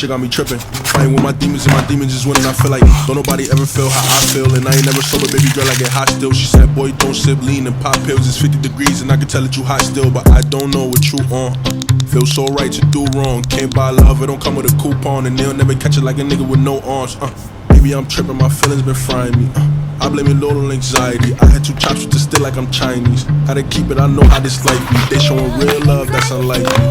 shit got me tripping. Fighting with my demons and my demons is winning. I feel like don't nobody ever feel how I feel. And I ain't never sober, baby girl, I get hot still. She said, boy, don't sip lean and pop pills. It's 50 degrees and I can tell that you hot still. But I don't know what you on. Feel so right to do wrong. Can't buy love, it don't come with a coupon. And they'll never catch it like a nigga with no arms. Maybe I'm tripping, my feelings been frying me. I blame it all on anxiety. I had 2 chops with the stick like I'm Chinese. How to keep it, I know how this life be. They showing real love, that's unlike me.